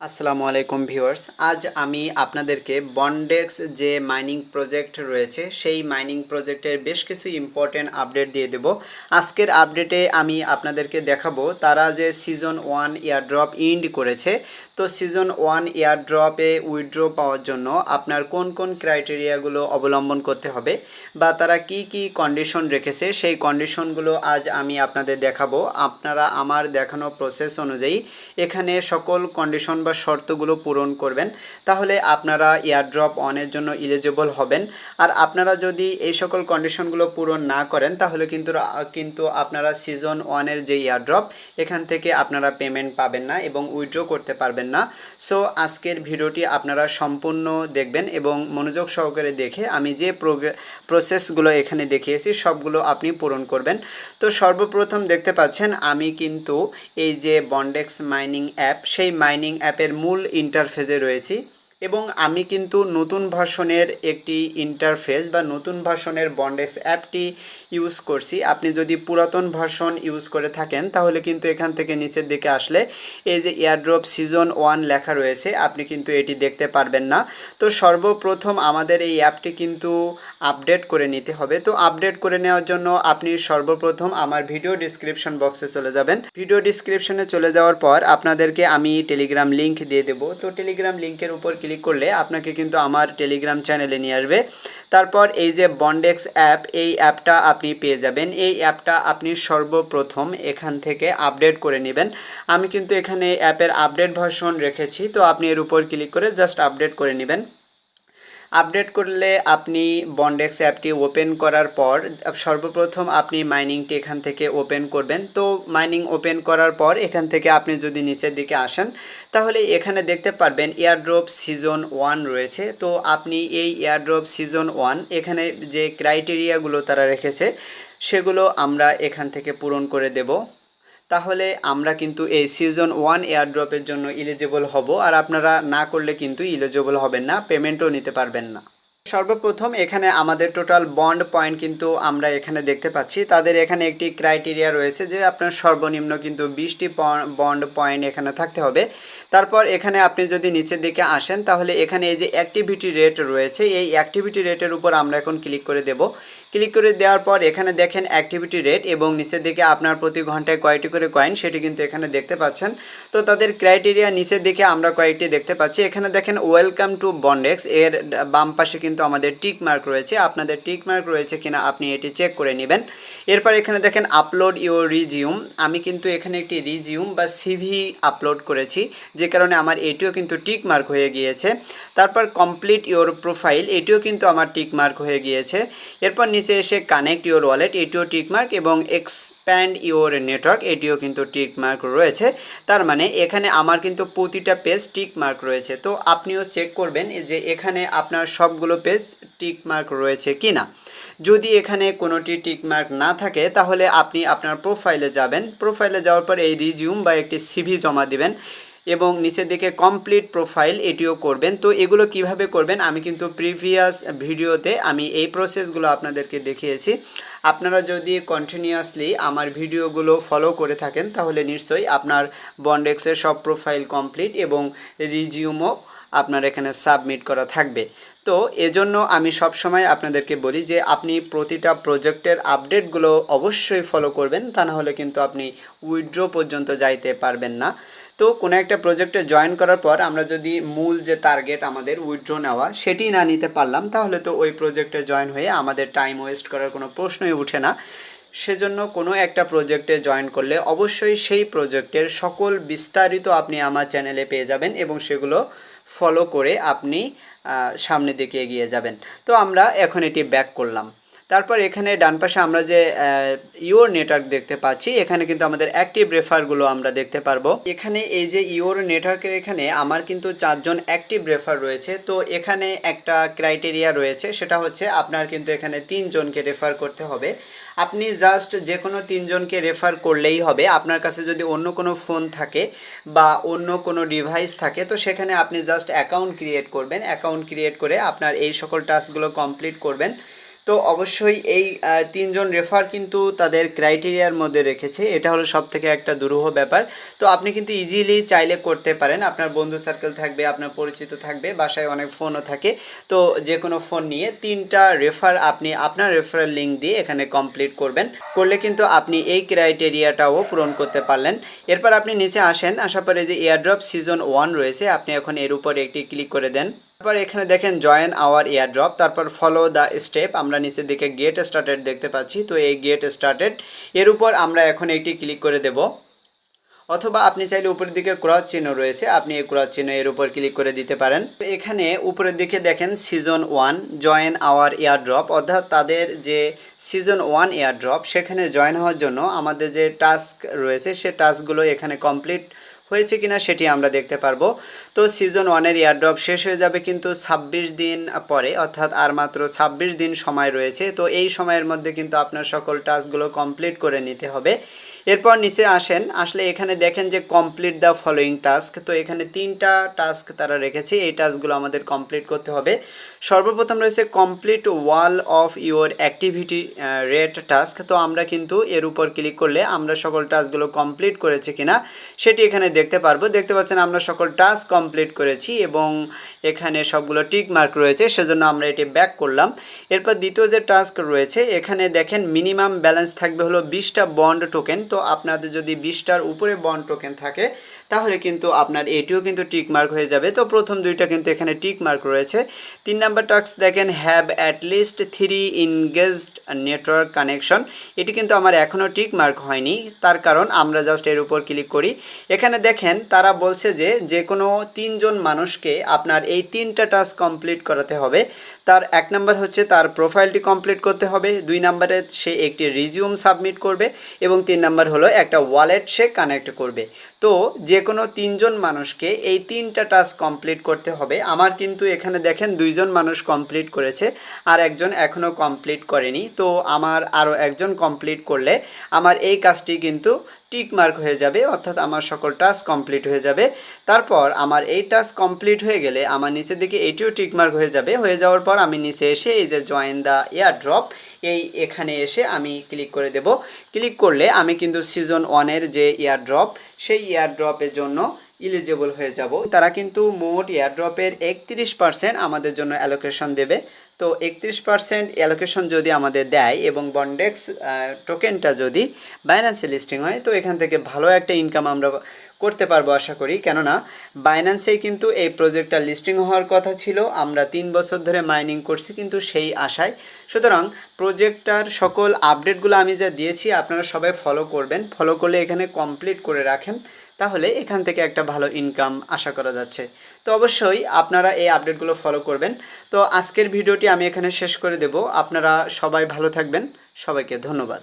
আসসালামু আলাইকুম ভিউয়ার্স। আজ আমি আপনাদেরকে বন্ডেক্স যে মাইনিং প্রজেক্ট রয়েছে সেই মাইনিং প্রজেক্টের বেশ কিছু ইম্পর্টেন্ট আপডেট দিয়ে দেব। আজকের আপডেটে আমি আপনাদেরকে দেখাবো তারা যে সিজন 1 এয়ারড্রপ ইন্ড করেছে। তো সিজন 1 এয়ারড্রপে উইথড্র পাওয়ার জন্য আপনার কোন কোন ক্রাইটেরিয়াগুলো অবলম্বন করতে হবে বা তারা কি কি কন্ডিশন রেখেছে সেই কন্ডিশনগুলো আজ আমি আপনাদের দেখাবো। আপনারা আমার দেখানো প্রসেস অনুযায়ী এখানে সকল কন্ডিশন বা শর্তগুলো পূরণ করবেন, তাহলে আপনারা এয়ারড্রপ অনের জন্য এলিজিবল হবেন। আর আপনারা যদি এই সকল কন্ডিশনগুলো পূরণ না করেন তাহলে কিন্তু আপনারা সিজন 1-এর যে এয়ারড্রপ এখান থেকে আপনারা পেমেন্ট পাবেন না এবং উইথড্র করতে পারবেন না। সো আজকের ভিডিওটি আপনারা সম্পূর্ণ দেখবেন এবং মনোযোগ সহকারে দেখে আমি যে প্রসেসগুলো এখানে দেখিয়েছি সবগুলো আপনি পূরণ করবেন। তো সর্বপ্রথম দেখতে পাচ্ছেন আমি কিন্তু এই যে বন্ডেক্স মাইনিং অ্যাপ সেই মাইনিং অ্যাপের মূল ইন্টারফেসে রয়েছি এবং আমি কিন্তু নতুন ভার্সনের একটি ইন্টারফেস বা নতুন ভার্সনের বন্ডেক্স অ্যাপটি ইউজ করছি। আপনি যদি পুরাতন ভার্সন ইউজ করে থাকেন তাহলে কিন্তু এখান থেকে নিচের দিকে আসলে এই যে এয়ারড্রপ সিজন 1 লেখা রয়েছে আপনি কিন্তু এটি দেখতে পারবেন না। তো সর্বপ্রথম আমাদের এই অ্যাপটি কিন্তু আপডেট করে নিতে হবে। তো আপডেট করে নেওয়ার জন্য আপনি সর্বপ্রথম আমার ভিডিও ডিসক্রিপশন বক্সে চলে যাবেন। ভিডিও ডিসক্রিপশনে চলে যাওয়ার পর আপনাদেরকে আমি টেলিগ্রাম লিঙ্ক দিয়ে দেবো। তো টেলিগ্রাম লিঙ্কের উপর ক্লিক করলে আপনাকে কিন্তু আমার টেলিগ্রাম চ্যানেলে নিয়ে আসবে। তারপর এই যে বন্ডেক্স অ্যাপ, এই অ্যাপটা আপনি পেয়ে যাবেন। এই অ্যাপটা আপনি সর্বপ্রথম এখান থেকে আপডেট করে নেবেন। আমি কিন্তু এখানে অ্যাপের আপডেট ভার্সন রেখেছি, তো আপনি এর উপর ক্লিক করে জাস্ট আপডেট করে নেবেন। আপডেট করলে আপনি বন্ডেক্স অ্যাপটি ওপেন করার পর সর্বপ্রথম আপনি মাইনিংটি এখান থেকে ওপেন করবেন। তো মাইনিং ওপেন করার পর এখান থেকে আপনি যদি নিচের দিকে আসেন তাহলে এখানে দেখতে পারবেন এয়ারড্রপ সিজন 1 রয়েছে। তো আপনি এই এয়ারড্রপ সিজন 1 এখানে যে ক্রাইটেরিয়াগুলো তারা রেখেছে সেগুলো আমরা এখান থেকে পূরণ করে দেব। তাহলে আমরা কিন্তু এই সিজন 1 এয়ারড্রপের জন্য এলিজিবল হব, আর আপনারা না করলে কিন্তু এলিজিবল হবেন না, পেমেন্টও নিতে পারবেন না। সর্বপ্রথম এখানে আমাদের টোটাল বন্ড পয়েন্ট কিন্তু আমরা এখানে দেখতে পাচ্ছি। তাদের এখানে একটি ক্রাইটেরিয়া রয়েছে যে আপনার সর্বনিম্ন কিন্তু 20টি বন্ড পয়েন্ট এখানে থাকতে হবে। তারপর এখানে আপনি যদি নিচের দিকে আসেন তাহলে এখানে এই যে অ্যাক্টিভিটি রেট রয়েছে, এই অ্যাক্টিভিটি রেটের উপর আমরা এখন ক্লিক করে দেব। ক্লিক করে দেওয়ার পর এখানে দেখেন অ্যাক্টিভিটি রেট এবং নিচের দিকে আপনার প্রতি ঘন্টায় কয়টি করে কয়েন সেটি কিন্তু এখানে দেখতে পাচ্ছেন। তো তাদের ক্রাইটেরিয়া নিচের দিকে আমরা কয়েকটি দেখতে পাচ্ছি। এখানে দেখেন ওয়েলকাম টু বন্ডেক্স, এর বাম পাশে কিন্তু আমাদের টিক মার্ক রয়েছে। আপনাদের টিক মার্ক রয়েছে কিনা আপনি এটি চেক করে নেবেন। এরপর এখানে দেখেন আপলোড ইউর রিজিউম, আমি কিন্তু এখানে একটি রিজিউম বা সিভি আপলোড করেছি যে কারণে আমার এটিও কিন্তু টিক মার্ক হয়ে গিয়েছে। তারপর কমপ্লিট ইউর প্রোফাইল, এটিও কিন্তু আমার টিক মার্ক হয়ে গিয়েছে। এরপর নিচে এসে কানেক্ট ইউর ওয়ালেট, এটিও টিক মার্ক এবং এক্সপ্যান্ড ইউর নেটওয়ার্ক, এটিও কিন্তু টিক মার্ক রয়েছে। তার মানে এখানে আমার কিন্তু প্রতিটা পেজ টিক মার্ক রয়েছে। তো আপনিও চেক করবেন যে এখানে আপনার সবগুলো পেজ টিক মার্ক রয়েছে কি না। যদি এখানে কোনোটি টিক মার্ক না থাকে তাহলে আপনি আপনার প্রোফাইলে যাবেন। প্রোফাইলে যাওয়ার পর এই রিজিউম বা একটি সিভি জমা দিবেন এবং নিচের দিকে কমপ্লিট প্রোফাইল এটিও করবেন। তো এগুলো কিভাবে করবেন আমি কিন্তু প্রিভিয়াস ভিডিওতে আমি এই প্রসেসগুলো আপনাদেরকে দেখিয়েছি। আপনারা যদি কন্টিনিউয়াসলি আমার ভিডিওগুলো ফলো করে থাকেন তাহলে নিশ্চয়ই আপনার বন্ডেক্সের সব প্রোফাইল কমপ্লিট এবং রিজিউমও আপনার এখানে সাবমিট করা থাকবে। তো এজন্য আমি সবসময় আপনাদেরকে বলি যে আপনি প্রতিটা প্রজেক্টের আপডেটগুলো অবশ্যই ফলো করবেন, তা না হলে কিন্তু আপনি উইথড্র পর্যন্ত যাইতে পারবেন না। তো কোনো একটা প্রজেক্টে জয়েন করার পর আমরা যদি মূল যে টার্গেট আমাদের উইথড্র নেওয়া সেটি না নিতে পারলাম তাহলে তো ওই প্রজেক্টে জয়েন হয়ে আমাদের টাইম ওয়েস্ট করার কোনো প্রশ্নই ওঠে না। সেজন্য কোনো একটা প্রজেক্টে জয়েন করলে অবশ্যই সেই প্রজেক্টের সকল বিস্তারিত আপনি আমার চ্যানেলে পেয়ে যাবেন এবং সেগুলো ফলো করে আপনি সামনের দিকে এগিয়ে যাবেন। তো আমরা এখন এটি ব্যাক করলাম। তারপর এখানে ডান পাশে আমরা যে ইওর নেটওয়ার্ক দেখতে পাচ্ছি এখানে কিন্তু আমাদের অ্যাক্টিভ রেফারগুলো আমরা দেখতে পারবো। এখানে এই যে ইওর নেটওয়ার্কের এখানে আমার কিন্তু 4জন অ্যাক্টিভ রেফার রয়েছে। তো এখানে একটা ক্রাইটেরিয়া রয়েছে, সেটা হচ্ছে আপনার কিন্তু এখানে 3 জনকে রেফার করতে হবে। আপনি জাস্ট যে কোনো 3 জনকে রেফার করলেই হবে। আপনার কাছে যদি অন্য কোনো ফোন থাকে বা অন্য কোনো ডিভাইস থাকে তো সেখানে আপনি জাস্ট অ্যাকাউন্ট ক্রিয়েট করবেন। অ্যাকাউন্ট ক্রিয়েট করে আপনার এই সকল টাস্কগুলো কমপ্লিট করবেন। তো অবশ্যই এই তিনজন রেফার কিন্তু তাদের ক্রাইটেরিয়ার মধ্যে রেখেছে, এটা হলো সব থেকে একটা দুরূহ ব্যাপার। তো আপনি কিন্তু ইজিলি চাইলে করতে পারেন, আপনার বন্ধু সার্কেল থাকবে, আপনার পরিচিত থাকবে, বাসায় অনেক ফোনও থাকে, তো যে কোনো ফোন নিয়ে 3টা রেফার আপনি আপনার রেফারেল লিঙ্ক দিয়ে এখানে কমপ্লিট করবেন, করলে কিন্তু আপনি এই ক্রাইটেরিয়াটাও পূরণ করতে পারলেন। এরপর আপনি নিচে আসেন, আসার পরে যে এয়ারড্রপ সিজন 1 রয়েছে, আপনি এখন এর উপর একটি ক্লিক করে দেন। তারপর এখানে দেখেন জয়েন আওয়ার এয়ারড্রপ, তারপর ফলো দ্য স্টেপ, আমরা নিচের দিকে গেট স্টার্টেড দেখতে পাচ্ছি, তো এই গেট স্টার্টেড এর উপর আমরা এখন একটি ক্লিক করে দেব। অথবা আপনি চাইলে উপরের দিকে ক্রস চিহ্ন রয়েছে, আপনি এই ক্রস চিহ্ন এর উপর ক্লিক করে দিতে পারেন। এখানে উপরের দিকে দেখেন সিজন 1 জয়েন আওয়ার এয়ারড্রপ, অর্থাৎ তাদের যে সিজন 1 এয়ারড্রপ সেখানে জয়েন হওয়ার জন্য আমাদের যে টাস্ক রয়েছে সে টাস্কগুলো এখানে কমপ্লিট হয়েছে কিনা সেটি আমরা দেখতে পারবো। তো সিজন 1-এর এয়ারড্রপ শেষ হয়ে যাবে কিন্তু 26 দিন পরে, অর্থাৎ আর মাত্র 26 দিন সময় রয়েছে। তো এই সময়ের মধ্যে কিন্তু আপনার সকল টাস্কগুলো কমপ্লিট করে নিতে হবে। এরপর নিচে আসেন, আসলে এখানে দেখেন যে কমপ্লিট দ্য ফলোয়িং টাস্ক, তো এখানে 3টা টাস্ক তারা রেখেছে, এই টাস্কগুলো আমাদের কমপ্লিট করতে হবে। সর্বপ্রথম রয়েছে complete wall of your activity rate task, তো আমরা কিন্তু এর উপর ক্লিক করলে আমরা সকল টাস্কগুলো কমপ্লিট করেছে কিনা সেটি এখানে দেখতে পারবো। দেখতে পাচ্ছেন আমরা সকল টাস্ক কমপ্লিট করেছি এবং এখানে সবগুলো টিক মার্ক রয়েছে, সেজন্য আমরা এটি ব্যাক করলাম। এরপর দ্বিতীয় যে টাস্ক রয়েছে এখানে দেখেন মিনিমাম ব্যালেন্স থাকবে হলো 20টা বন্ড টোকেন, তো আপনাদের যদি 20টার উপরে বন্ড টোকেন থাকে তাহলে কিন্তু আপনার এটিও কিন্তু টিক মার্ক হয়ে যাবে। তো প্রথম দুইটা কিন্তু এখানে টিক মার্ক রয়েছে। 3 নাম্বার টাস্ক দেখেন have at least 3 engaged network connection, এটি কিন্তু আমার এখনও টিক মার্ক হয়নি, তার কারণ আমরা জাস্ট এর উপর ক্লিক করি। এখানে দেখেন তারা বলছে যে যে কোনো 3 জন মানুষকে আপনার এই 3টা টাস্ক কমপ্লিট করাতে হবে। তার 1 নাম্বার হচ্ছে তার প্রোফাইলটি কমপ্লিট করতে হবে, 2 নাম্বারে সে একটি রিজিউম সাবমিট করবে এবং 3 নাম্বার হলো একটা ওয়ালেট সে কানেক্ট করবে। তো যে কোনো 3 জন মানুষকে এই 3টা টাস্ক কমপ্লিট করতে হবে। আমার কিন্তু এখানে দেখেন 2 জন মানুষ কমপ্লিট করেছে আর একজন এখনও কমপ্লিট করেনি, তো আমার আরও একজন কমপ্লিট করলে আমার এই কাজটি কিন্তু টিক মার্ক হয়ে যাবে, অর্থাৎ আমার সকল টাস্ক কমপ্লিট হয়ে যাবে। তারপর আমার এই টাস্ক কমপ্লিট হয়ে গেলে আমার নিচের দিকে এটিও টিক মার্ক হয়ে যাবে। হয়ে যাওয়ার পর আমি নিচে এসে এই যে জয়েন দ্য এয়ারড্রপ এখানে এসে আমি ক্লিক করে দেব। ক্লিক করলে আমি কিন্তু সিজন 1-এর যে এয়ারড্রপ সেই এয়ারড্রপের জন্য ইলিজিবল হয়ে যাব। তারা কিন্তু মোট এয়ারড্রপের 31% আমাদের জন্য অ্যালোকেশন দেবে। তো 31% অ্যালোকেশন যদি আমাদের দেয় এবং বন্ডেক্স টোকেনটা যদি বাইন্যান্সে লিস্টিং হয় তো এখান থেকে ভালো একটা ইনকাম আমরা করতে পারবো আশা করি, কেননা বাইন্যান্সেই কিন্তু এই প্রজেক্টটা লিস্টিং হওয়ার কথা ছিল। আমরা 3 বছর ধরে মাইনিং করছি কিন্তু সেই আশায়। সুতরাং প্রজেক্টটার সকল আপডেটগুলো আমি যা দিয়েছি আপনারা সবাই ফলো করবেন, ফলো করলে এখানে কমপ্লিট করে রাখেন, তাহলে এখান থেকে একটা ভালো ইনকাম আশা করা যাচ্ছে। তো অবশ্যই আপনারা এই আপডেটগুলো ফলো করবেন। তো আজকের ভিডিওটি আমি এখানে শেষ করে দেব। আপনারা সবাই ভালো থাকবেন, সবাইকে ধন্যবাদ।